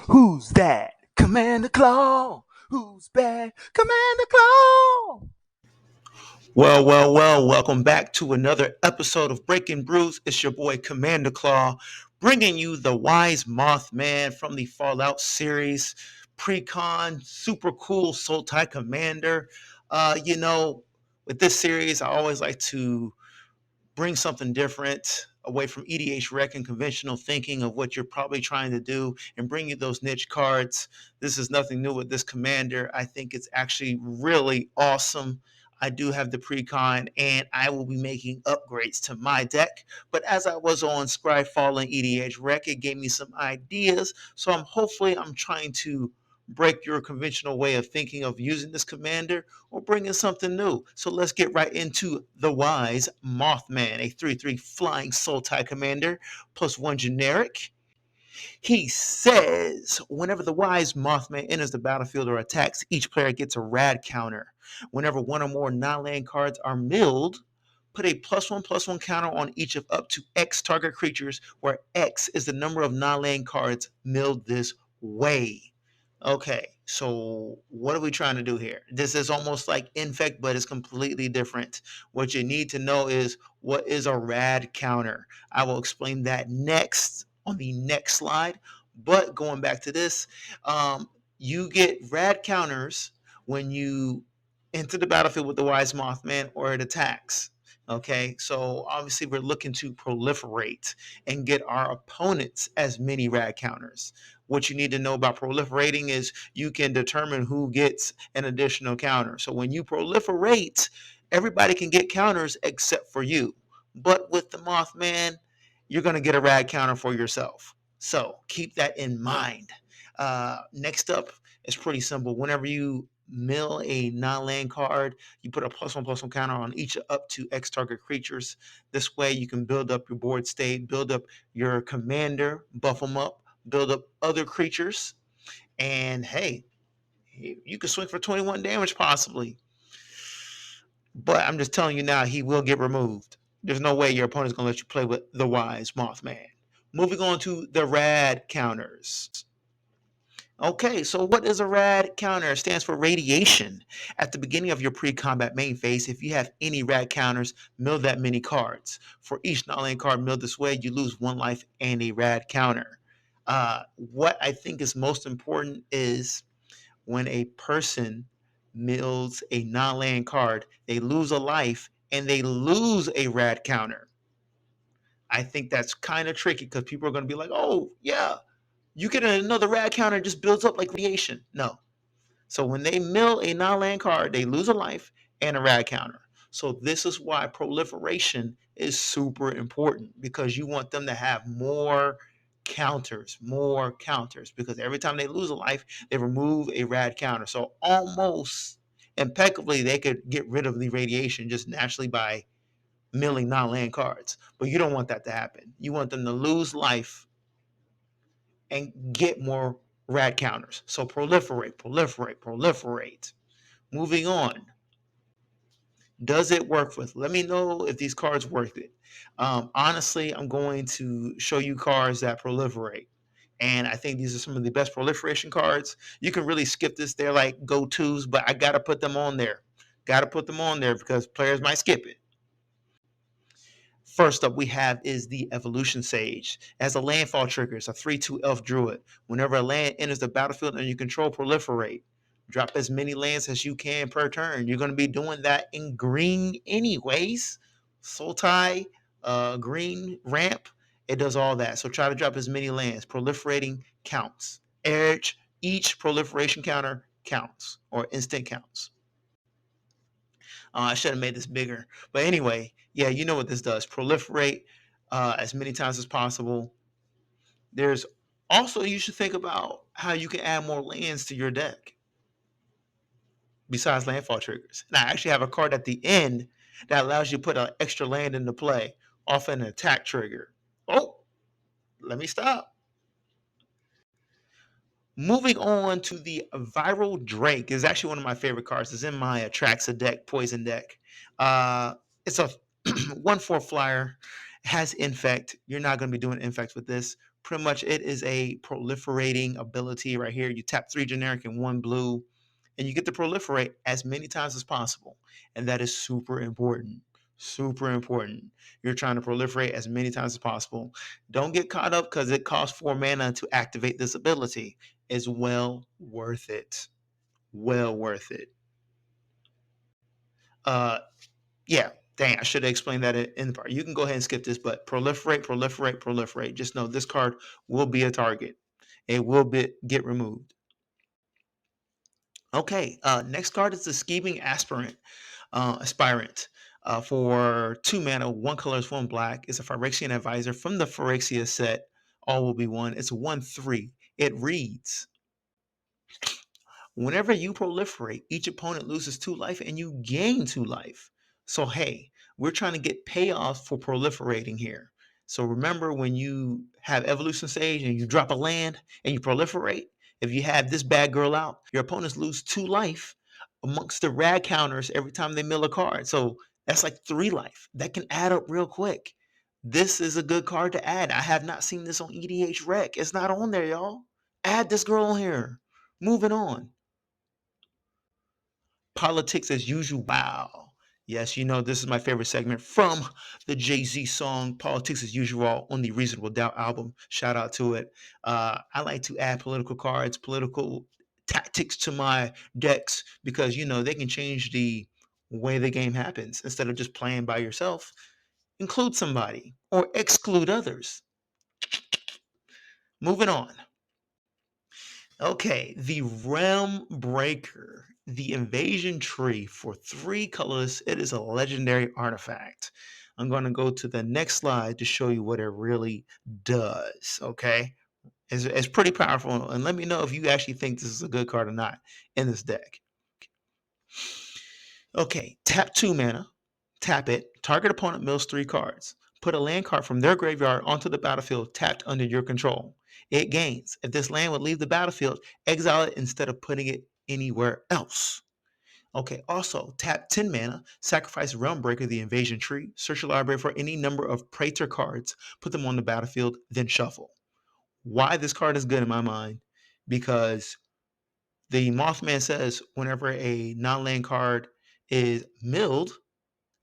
Who's that? Commander Claw. Who's bad? Commander Claw. Well, welcome back to another episode of Breaking Brews. It's your boy Commander Claw, bringing you the Wise Mothman from the Fallout series, precon, super cool Sultai Commander. With this series, I always like to bring something different away from EDH rec and conventional thinking of what you're probably trying to do and bring you those niche cards. This is nothing new with this commander. I think it's actually really awesome. I do have the precon and I will be making upgrades to my deck. But as I was on Scryfall and EDH rec, it gave me some ideas. So I'm trying to break your conventional way of thinking of using this commander or bringing something new. So let's get right into the Wise Mothman, a 3/3 flying soul tie commander, plus one generic. He says whenever the Wise Mothman enters the battlefield or attacks, each player gets a RAD counter. Whenever one or more non-land cards are milled, put a +1/+1 counter on each of up to X target creatures, where X is the number of non-land cards milled this way. Okay, so what are we trying to do here? This is almost like infect, but it's completely different. What you need to know is what is a RAD counter. I will explain that next on the next slide. But going back to this, you get RAD counters when you enter the battlefield with the Wise Mothman or it attacks. Okay, so obviously we're looking to proliferate and get our opponents as many RAD counters. What you need to know about proliferating is you can determine who gets an additional counter. So when you proliferate, everybody can get counters except for you. But with the Mothman, you're going to get a RAD counter for yourself. So keep that in mind. Next up is pretty simple. Whenever you mill a non-land card, you put a +1/+1 counter on each up to X target creatures. This way you can build up your board state, build up your commander, buff them up, build up other creatures, and hey, you can swing for 21 damage possibly. But I'm just telling you now, he will get removed. There's no way your opponent's gonna let you play with the Wise Mothman. Moving on to the RAD counters. Okay, so what is a RAD counter? It stands for radiation. At the beginning of your pre-combat main phase, if you have any RAD counters, mill that many cards. For each non-land card milled this way, you lose one life and a RAD counter. What I think is most important is when a person mills a non-land card, they lose a life and they lose a RAD counter. I think that's kind of tricky because people are going to be like, oh, yeah, you get another RAD counter, it just builds up like radiation. No. So when they mill a non-land card, they lose a life and a RAD counter. So this is why proliferation is super important because you want them to have more counters, because every time they lose a life, they remove a RAD counter. So almost impeccably, they could get rid of the radiation just naturally by milling non-land cards. But you don't want that to happen. You want them to lose life and get more RAD counters. So proliferate. Moving on. Does it work with? Let me know if these cards worth it. Honestly, I'm going to show you cards that proliferate. And I think these are some of the best proliferation cards. You can really skip this. They're like go-tos, but I got to put them on there. Got to put them on there because players might skip it. First up, we have is the Evolution Sage. As a landfall trigger, it's a 3/2 elf druid. Whenever a land enters the battlefield and you control, proliferate. Drop as many lands as you can per turn. You're going to be doing that in green anyways. Sultai, green ramp, it does all that. So try to drop as many lands. Proliferating counts. Each proliferation counter counts or instant counts. I should have made this bigger. But anyway, yeah, you know what this does. Proliferate as many times as possible. There's also, you should think about how you can add more lands to your deck besides landfall triggers. And I actually have a card at the end that allows you to put an extra land into play off an attack trigger. Oh, let me stop. Moving on to the Viral Drake is actually one of my favorite cards. It's in my Atraxa deck, Poison deck. It's a 1/4 flyer, has infect. You're not going to be doing infect with this. Pretty much it is a proliferating ability right here. You tap 3 generic and 1 blue, and you get to proliferate as many times as possible. And that is super important. Super important. You're trying to proliferate as many times as possible. Don't get caught up because it costs 4 mana to activate this ability. It's well worth it. Well worth it. Uh, yeah, dang, I should have explained that in the part. You can go ahead and skip this, but proliferate, proliferate, proliferate. Just know this card will be a target. It will get removed. Okay, next card is the Scheming Aspirant. For 2 mana, 1 color is 1 black. It's a Phyrexian Advisor from the Phyrexia set. All will be 1. It's a 1/3. It reads, whenever you proliferate, each opponent loses 2 life and you gain 2 life. So, hey, we're trying to get payoffs for proliferating here. So, remember when you have Evolution Stage and you drop a land and you proliferate, if you have this bad girl out, your opponents lose 2 life amongst the RAD counters every time they mill a card. So, that's like 3 life. That can add up real quick. This is a good card to add. I have not seen this on EDH Rec. It's not on there, y'all. Add this girl on here. Moving on. Politics as usual. Wow. Yes, you know, this is my favorite segment from the Jay-Z song Politics as Usual on the Reasonable Doubt album. Shout out to it. I like to add political cards, political tactics to my decks because, you know, they can change the way the game happens. Instead of just playing by yourself, include somebody or exclude others. Moving on. Okay, the Realm Breaker, the Invasion Tree for 3 colors. It is a legendary artifact. I'm going to go to the next slide to show you what it really does. Okay, it's pretty powerful, and let me know if you actually think this is a good card or not in this deck. Okay, tap 2 mana, tap it, target opponent mills 3 cards. Put a land card from their graveyard onto the battlefield tapped under your control. It gains. If this land would leave the battlefield, exile it instead of putting it anywhere else. Okay, also tap 10 mana, sacrifice Realm Breaker, the Invasion Tree, search your library for any number of Praetor cards, put them on the battlefield, then shuffle. Why this card is good in my mind? Because the Mothman says whenever a non-land card is milled,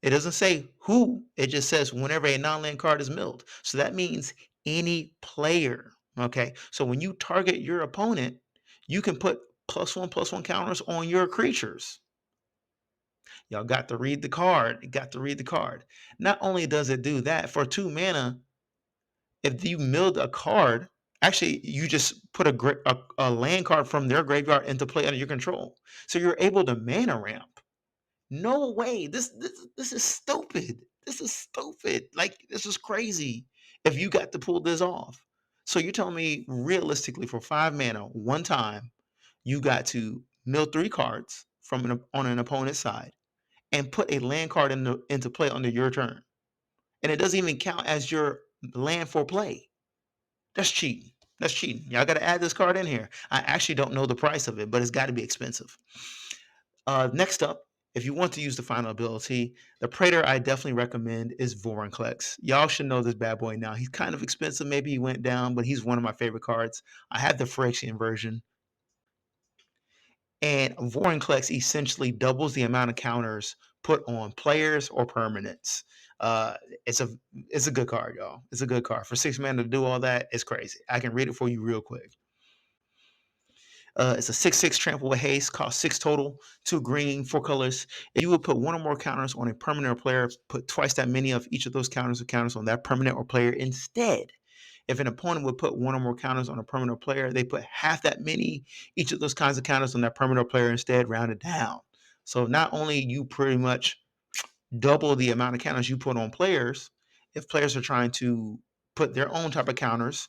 it doesn't say who, it just says whenever a non-land card is milled. So that means any player. Okay. So when you target your opponent, you can put +1/+1 counters on your creatures. Y'all got to read the card. You got to read the card. Not only does it do that, for 2 mana, if you milled a card, actually you just put a land card from their graveyard into play under your control. So you're able to mana ramp. No way. This is stupid. This is stupid. Like this is crazy. If you got to pull this off. So you're telling me realistically for 5 mana, one time, you got to mill 3 cards from on an opponent's side and put a land card into play under your turn. And it doesn't even count as your land for play. That's cheating. That's cheating. Y'all got to add this card in here. I actually don't know the price of it, but it's got to be expensive. Next up, if you want to use the final ability, the Praetor I definitely recommend is Vorinclex. Y'all should know this bad boy now. He's kind of expensive. Maybe he went down, but he's one of my favorite cards. I have the Phyrexian version. And Vorinclex essentially doubles the amount of counters put on players or permanents. Uh, it's a it's a good card, y'all. It's a good card. For 6 mana to do all that, it's crazy. I can read it for you real quick. It's a 6/6 trample with haste, cost 6 total, 2 green, 4 colors. If you would put 1 or more counters on a permanent or player, put twice that many of each of those counters or counters on that permanent or player instead. If an opponent would put 1 or more counters on a permanent or player, they put half that many, each of those kinds of counters on that permanent or player instead, rounded down. So not only you pretty much double the amount of counters you put on players, if players are trying to put their own type of counters,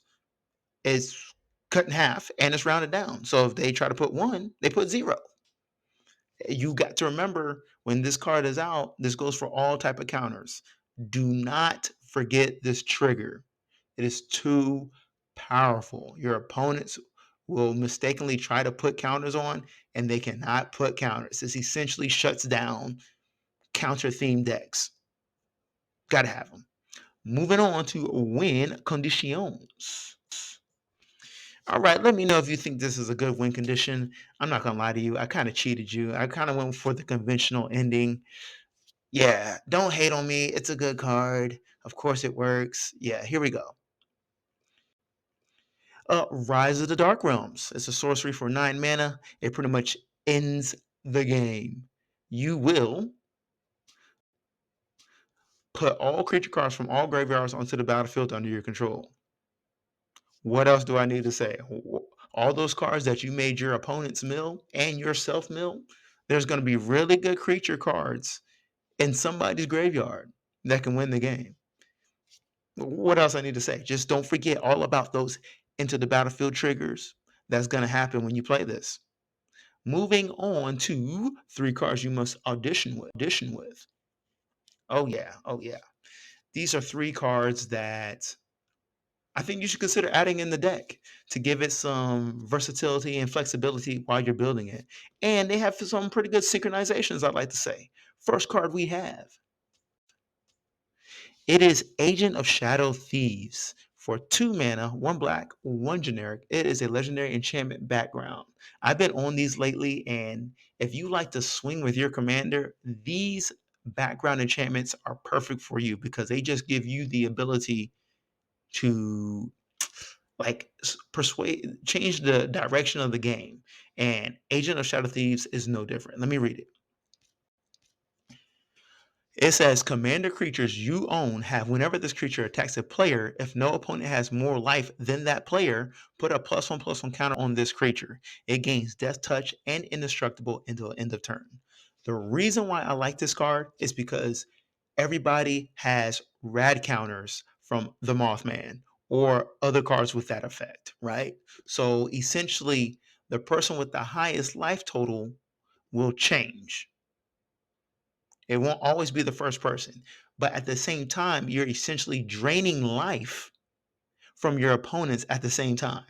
it's cut in half and it's rounded down. So if they try to put 1, they put 0. You got to remember when this card is out, this goes for all type of counters. Do not forget this trigger. It is too powerful. Your opponents will mistakenly try to put counters on and they cannot put counters. This essentially shuts down counter themed decks. Gotta have them. Moving on to win conditions. All right, let me know if you think this is a good win condition. I'm not gonna lie to you. I kind of cheated you. I kind of went for the conventional ending. Yeah, don't hate on me. It's a good card. Of course it works. Yeah, here we go. Rise of the Dark Realms. It's a sorcery for 9 mana. It pretty much ends the game. You will put all creature cards from all graveyards onto the battlefield under your control. What else do I need to say? All those cards that you made your opponent's mill and yourself mill, there's going to be really good creature cards in somebody's graveyard that can win the game. What else I need to say? Just don't forget all about those into the battlefield triggers that's going to happen when you play this. Moving on to 3 cards you must audition with. Oh yeah, oh yeah. These are 3 cards that I think you should consider adding in the deck to give it some versatility and flexibility while you're building it. And they have some pretty good synchronizations, I'd like to say. First card we have, it is Agent of Shadow Thieves for 2 mana, 1 black, 1 generic. It is a legendary enchantment background. I've been on these lately, and if you like to swing with your commander, these background enchantments are perfect for you because they just give you the ability to like persuade, change the direction of the game. And Agent of Shadow Thieves is no different. Let me read it. It says commander creatures you own have whenever this creature attacks a player, if no opponent has more life than that player, put a +1/+1 counter on this creature. It gains death touch and indestructible until end of turn. The reason why I like this card is because everybody has RAD counters from the Mothman or other cards with that effect, right? So essentially, the person with the highest life total will change. It won't always be the first person. But at the same time, you're essentially draining life from your opponents at the same time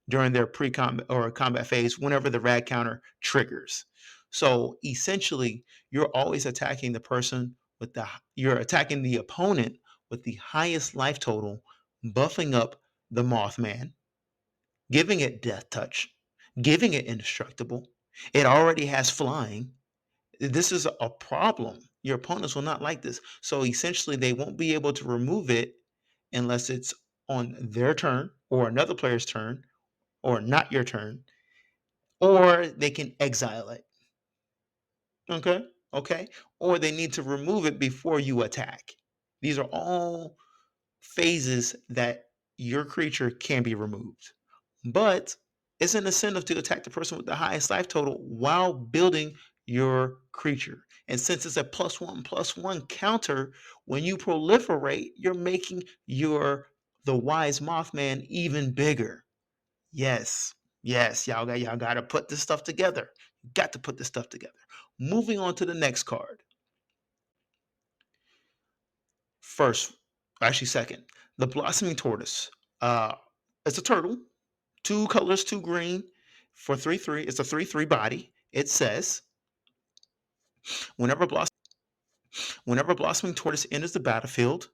during their pre-combat or combat phase whenever the rad counter triggers. So essentially, you're always attacking the person with you're attacking the opponent with the highest life total, buffing up the Mothman, giving it death touch, giving it indestructible. It already has flying. This is a problem. Your opponents will not like this. So essentially, they won't be able to remove it unless it's on their turn or another player's turn or not your turn, or they can exile it. Okay. Okay. Or they need to remove it before you attack. These are all phases that your creature can be removed. But it's an incentive to attack the person with the highest life total while building your creature. And since it's a +1/+1 counter, when you proliferate, you're making the Wise Mothman even bigger. Yes, yes, y'all got to put this stuff together. Got to put this stuff together. Moving on to the next card. First, actually second, the blossoming tortoise. Uh, it's a turtle, 2 colors, 2 green for 3/3. It's a 3/3 body. It says whenever bloss whenever blossoming tortoise enters the battlefield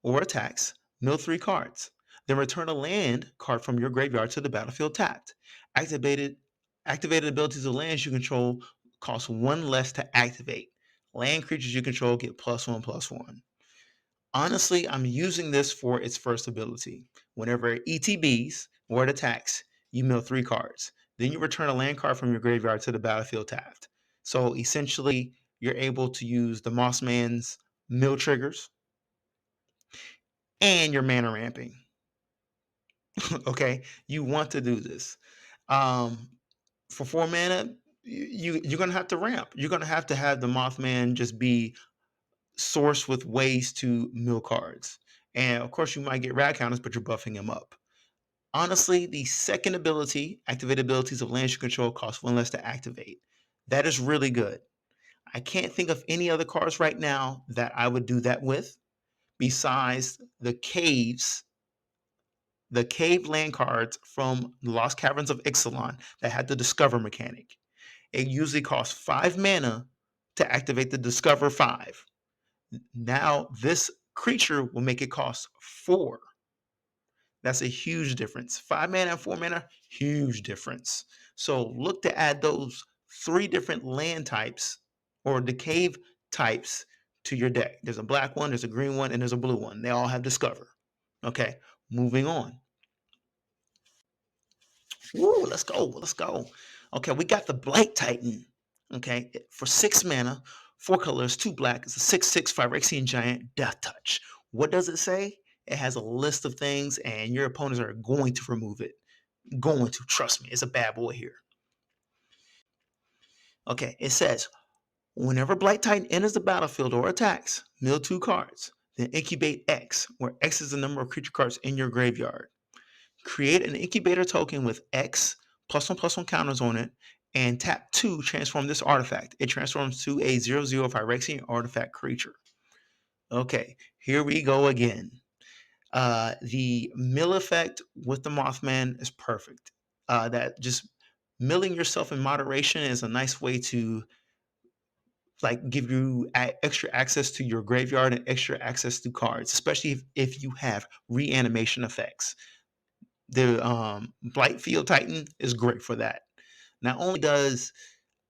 or attacks, mill 3 cards. Then return a land card from your graveyard to the battlefield tapped. Activated activated abilities of lands you control cost 1 less to activate. Land creatures you control get +1/+1. Honestly, I'm using this for its first ability. Whenever it ETBs or it attacks, you mill 3 cards. Then you return a land card from your graveyard to the battlefield tapped. So essentially, you're able to use the Mossman's mill triggers and your mana ramping. Okay, you want to do this. Um, for 4 mana, you're gonna have to ramp. You're gonna have to have the Mothman just be source with ways to mill cards. And of course, you might get rad counters, but you're buffing him up. Honestly, the second ability, activate abilities of lands you control, cost 1 less to activate. That is really good. I can't think of any other cards right now that I would do that with besides the cave land cards from Lost Caverns of Ixalan that had the Discover mechanic. It usually costs 5 mana to activate the Discover 5. Now, this creature will make it cost 4. That's a huge difference. 5 mana and 4 mana, huge difference. So look to add those 3 different land types or the cave types to your deck. There's a black one, there's a green one, and there's a blue one. They all have discover. Okay, moving on. Woo, let's go. Let's go. Okay, we got the Blight Titan. Okay, for 6 mana, 4 colors, 2 black. It's a 6/6 Phyrexian Giant Death Touch. What does it say? It has a list of things, and your opponents are going to remove it. Going to. Trust me, it's a bad boy here. Okay, it says whenever Blight Titan enters the battlefield or attacks, mill 2 cards. Then incubate X, where X is the number of creature cards in your graveyard. Create an incubator token with X +1/+1 counters on it, and tap 2, transform this artifact. It transforms to a 0/0 Phyrexian artifact creature. Okay, here we go again. The mill effect with the Mothman is perfect. That just milling yourself in moderation is a nice way to like give you extra access to your graveyard and extra access to cards, especially if you have reanimation effects. The Blight Field Titan is great for that. Not only does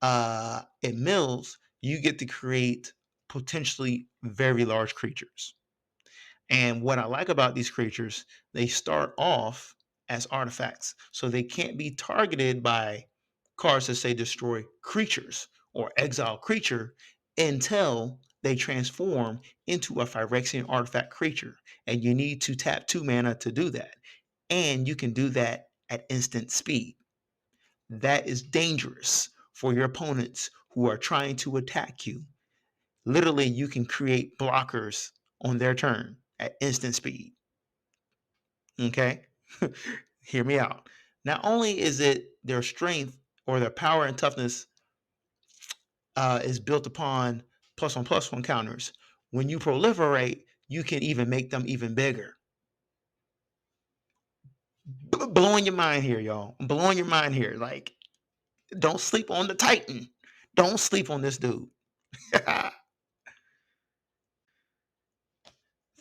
it mills, you get to create potentially very large creatures. And what I like about these creatures, they start off as artifacts. So they can't be targeted by cards that say destroy creatures or exile creature until they transform into a Phyrexian artifact creature. And you need to tap 2 mana to do that. And you can do that at instant speed. That is dangerous for your opponents who are trying to attack you. Literally, you can create blockers on their turn at instant speed. Okay? Hear me out. Not only is it their strength or their power and toughness is built upon +1/+1 counters, when you proliferate, you can even make them even bigger. Blowing your mind here, y'all. I'm blowing your mind here. Like, don't sleep on the Titan. Don't sleep on this dude.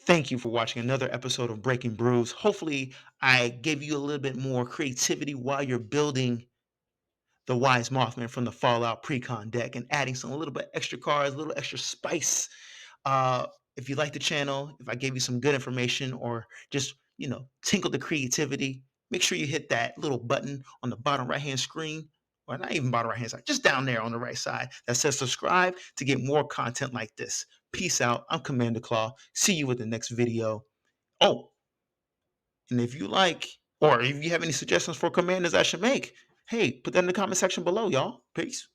Thank you for watching another episode of Breaking Brews. Hopefully, I gave you a little bit more creativity while you're building the Wise Mothman from the Fallout Precon deck and adding some a little bit extra cards, a little extra spice. Uh, if you like the channel, if I gave you some good information or just, tinkle the creativity, make sure you hit that little button on the bottom right hand screen, or not even bottom right hand side, just down there on the right side that says subscribe to get more content like this. Peace out. I'm Commander Claw. See you with the next video. Oh, and if you like, or if you have any suggestions for commanders I should make, hey, put that in the comment section below, y'all. Peace.